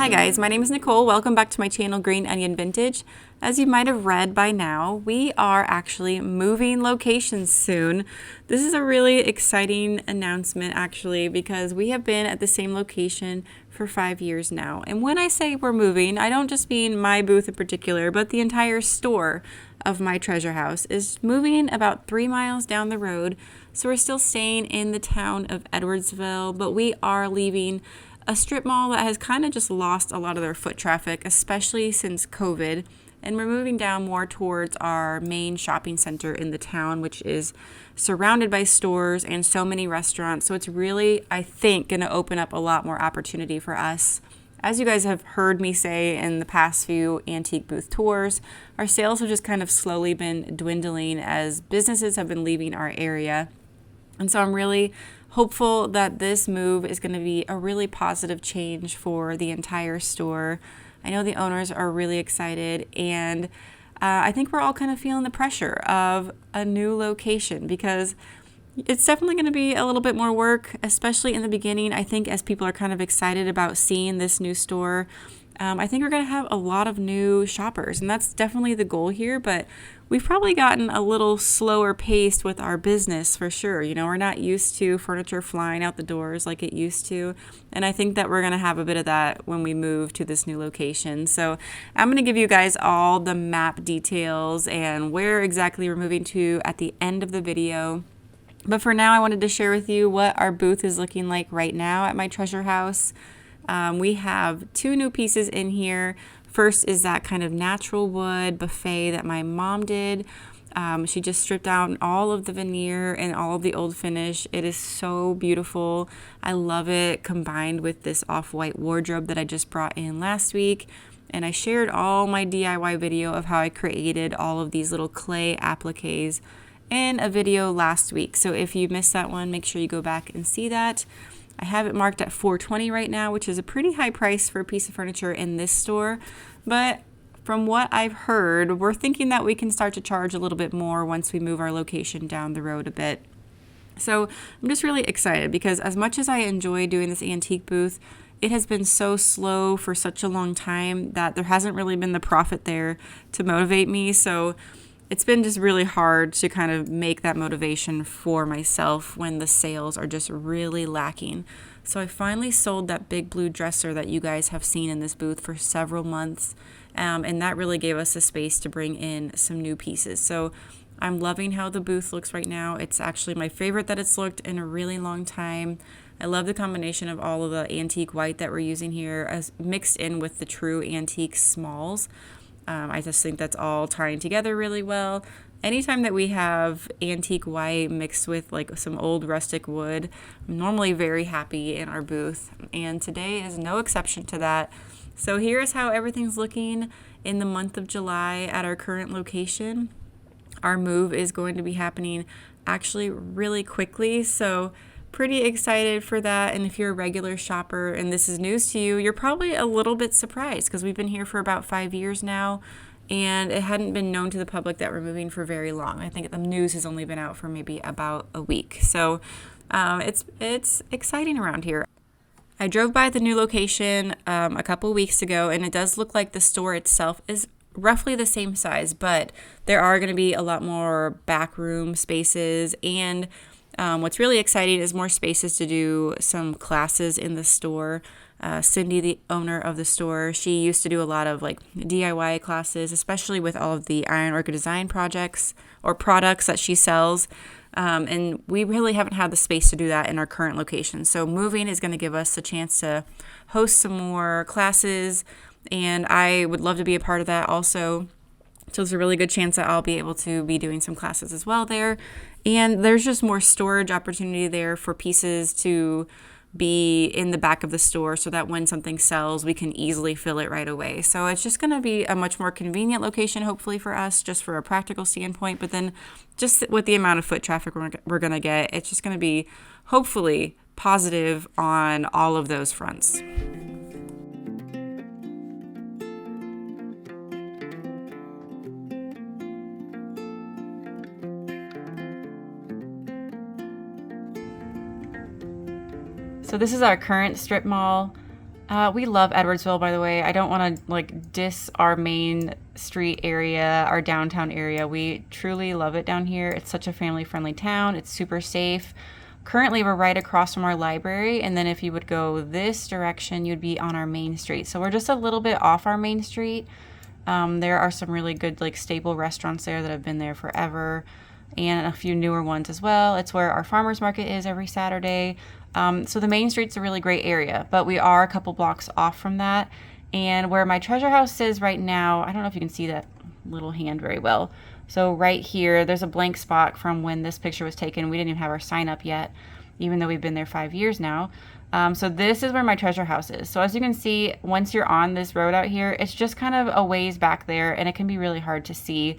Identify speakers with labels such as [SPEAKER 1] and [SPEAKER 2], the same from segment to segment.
[SPEAKER 1] Hi guys, my name is Nicole. Welcome back to my channel, Green Onion Vintage. As you might have read by now, we are actually moving locations soon. This is a really exciting announcement actually because we have been at the same location for 5 years now. And when I say we're moving, I don't just mean my booth in particular, but the entire store of my treasure house is moving about 3 miles down the road. So we're still staying in the town of Edwardsville, but we are leaving a strip mall that has kind of just lost a lot of their foot traffic, especially since COVID. And we're moving down more towards our main shopping center in the town, which is surrounded by stores and so many restaurants. So it's really, I think, going to open up a lot more opportunity for us. As you guys have heard me say in the past few antique booth tours, our sales have just kind of slowly been dwindling as businesses have been leaving our area. And so I'm really hopeful that this move is going to be a really positive change for the entire store. I know the owners are really excited, and I think we're all kind of feeling the pressure of a new location because it's definitely going to be a little bit more work, especially in the beginning. I think as people are kind of excited about seeing this new store, I think we're going to have a lot of new shoppers, and that's definitely the goal here, but we've probably gotten a little slower paced with our business for sure. You know, we're not used to furniture flying out the doors like it used to, and I think that we're going to have a bit of that when we move to this new location. So I'm going to give you guys all the map details and where exactly we're moving to at the end of the video. But for now, I wanted to share with you what our booth is looking like right now at my treasure house. We have 2 new pieces in here. First is that kind of natural wood buffet that my mom did. She just stripped out all of the veneer and all of the old finish. It is so beautiful. I love it, combined with this off-white wardrobe that I just brought in last week. And I shared all my DIY video of how I created all of these little clay appliques in a video last week. So if you missed that one, make sure you go back and see that. I have it marked at $420 right now, which is a pretty high price for a piece of furniture in this store. But from what I've heard, we're thinking that we can start to charge a little bit more once we move our location down the road a bit. So I'm just really excited because as much as I enjoy doing this antique booth, it has been so slow for such a long time that there hasn't really been the profit there to motivate me. So it's been just really hard to kind of make that motivation for myself when the sales are just really lacking. So I finally sold that big blue dresser that you guys have seen in this booth for several months. And that really gave us a space to bring in some new pieces. So I'm loving how the booth looks right now. It's actually my favorite that it's looked in a really long time. I love the combination of all of the antique white that we're using here as mixed in with the true antique smalls. I just think that's all tying together really well. Anytime that we have antique white mixed with like some old rustic wood, I'm normally very happy in our booth. And today is no exception to that. So here's how everything's looking in the month of July at our current location. Our move is going to be happening actually really quickly. So pretty excited for that. And if you're a regular shopper and this is news to you, you're probably a little bit surprised because we've been here for about 5 years now and it hadn't been known to the public that we're moving for very long. I think the news has only been out for maybe about a week. So it's exciting around here. I drove by the new location a couple weeks ago, and it does look like the store itself is roughly the same size, but there are going to be a lot more backroom spaces, and what's really exciting is more spaces to do some classes in the store. Cindy, the owner of the store, she used to do a lot of like DIY classes, especially with all of the ironwork design projects or products that she sells. And we really haven't had the space to do that in our current location. So moving is going to give us a chance to host some more classes, and I would love to be a part of that also. So there's a really good chance that I'll be able to be doing some classes as well there. And there's just more storage opportunity there for pieces to be in the back of the store so that when something sells, we can easily fill it right away. So it's just going to be a much more convenient location, hopefully for us, just for a practical standpoint. But then just with the amount of foot traffic we're going to get, it's just going to be hopefully positive on all of those fronts. So this is our current strip mall. We love Edwardsville, by the way. I don't want to like diss our main street area, our downtown area. We truly love it down here. It's such a family-friendly town. It's super safe. Currently, we're right across from our library, and then if you would go this direction, you'd be on our main street. So we're just a little bit off our main street. There are some really good like staple restaurants there that have been there forever, and a few newer ones as well. It's where our farmers market is every Saturday. So the main street's a really great area, but we are a couple blocks off from that. And where my treasure house is right now, I don't know if you can see that little hand very well. So right here, there's a blank spot from when this picture was taken. We didn't even have our sign up yet, even though we've been there 5 years now. So this is where my treasure house is. So as you can see, once you're on this road out here, it's just kind of a ways back there, and it can be really hard to see.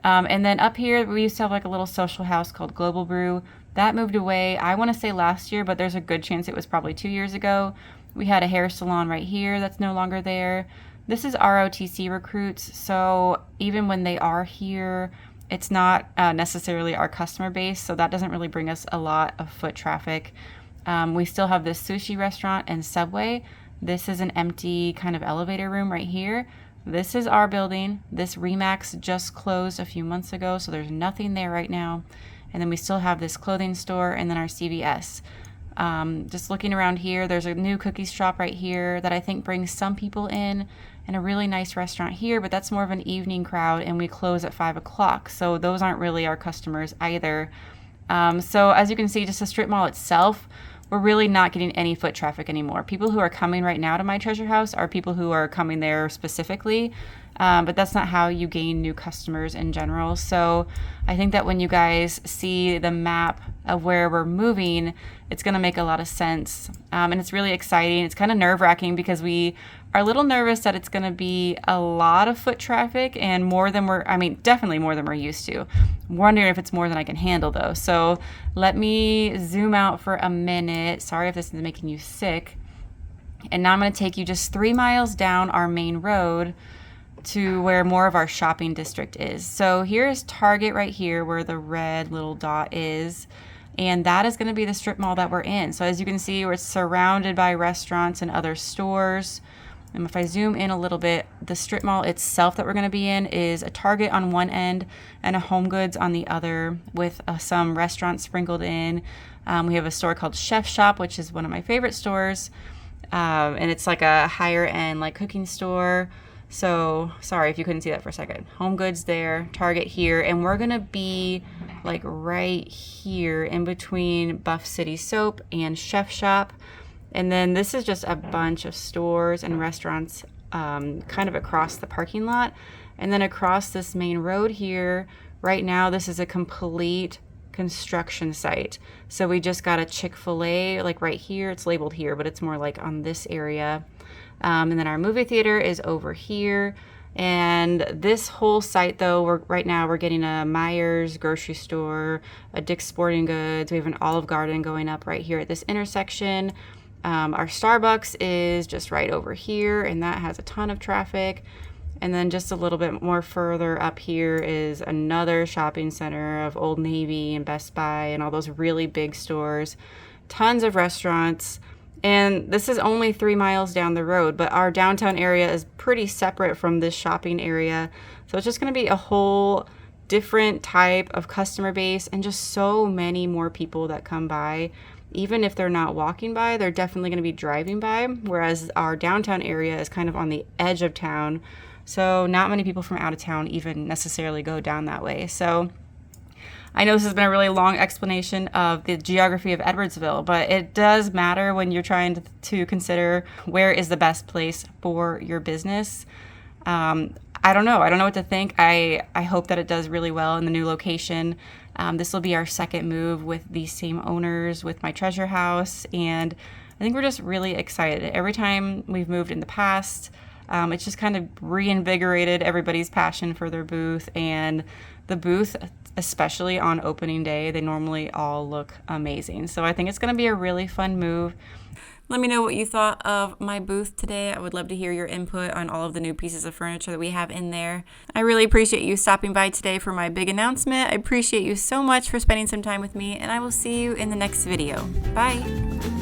[SPEAKER 1] And then up here, we used to have like a little social house called Global Brew. That moved away, I want to say last year, but there's a good chance it was probably 2 years ago. We had a hair salon right here that's no longer there. This is ROTC recruits, so even when they are here, it's not necessarily our customer base, so that doesn't really bring us a lot of foot traffic. We still have this sushi restaurant and Subway. This is an empty kind of elevator room right here. This is our building. This Remax just closed a few months ago, so there's nothing there right now. And then we still have this clothing store and then our CVS. Just looking around here, there's a new cookies shop right here that I think brings some people in, and a really nice restaurant here, but that's more of an evening crowd, and we close at 5 o'clock. So those aren't really our customers either. So as you can see, just the strip mall itself, we're really not getting any foot traffic anymore. People who are coming right now to my treasure house are people who are coming there specifically, but that's not how you gain new customers in general. So I think that when you guys see the map of where we're moving, it's going to make a lot of sense. And it's really exciting. It's kind of nerve-wracking because we are a little nervous that it's going to be a lot of foot traffic and more than definitely more than we're used to. I'm wondering if it's more than I can handle though. So let me zoom out for a minute. Sorry if this is making you sick. And now I'm going to take you just 3 miles down our main road to where more of our shopping district is. So here's Target right here where the red little dot is. And that is going to be the strip mall that we're in. So as you can see, we're surrounded by restaurants and other stores. And if I zoom in a little bit, the strip mall itself that we're going to be in is a Target on one end and a Home Goods on the other, with some restaurants sprinkled in. We have a store called Chef Shop, which is one of my favorite stores. And it's like a higher end like cooking store. So sorry if you couldn't see that for a second. Home Goods there, Target here, and we're going to be like right here in between Buff City Soap and Chef Shop. And then this is just a bunch of stores and restaurants kind of across the parking lot. And then across this main road here, right now, this is a complete construction site. So we just got a Chick-fil-A like right here. It's labeled here, but it's more like on this area. And then our movie theater is over here. And this whole site, though, right now we're getting a Myers grocery store, a Dick's Sporting Goods. We have an Olive Garden going up right here at this intersection. Our Starbucks is just right over here, and that has a ton of traffic. And then just a little bit more further up here is another shopping center of Old Navy and Best Buy and all those really big stores, tons of restaurants. And this is only 3 miles down the road, but our downtown area is pretty separate from this shopping area. So it's just going to be a whole different type of customer base and just so many more people that come by. Even if they're not walking by, they're definitely going to be driving by, whereas our downtown area is kind of on the edge of town. So not many people from out of town even necessarily go down that way. So I know this has been a really long explanation of the geography of Edwardsville, but it does matter when you're trying to consider where is the best place for your business. I don't know what to think. I hope that it does really well in the new location. This will be our second move with these same owners with my treasure house, and I think we're just really excited. Every time we've moved in the past, it's just kind of reinvigorated everybody's passion for their booth, and the booth, especially on opening day, they normally all look amazing. So I think it's going to be a really fun move. Let me know what you thought of my booth today. I would love to hear your input on all of the new pieces of furniture that we have in there. I really appreciate you stopping by today for my big announcement. I appreciate you so much for spending some time with me, and I will see you in the next video. Bye.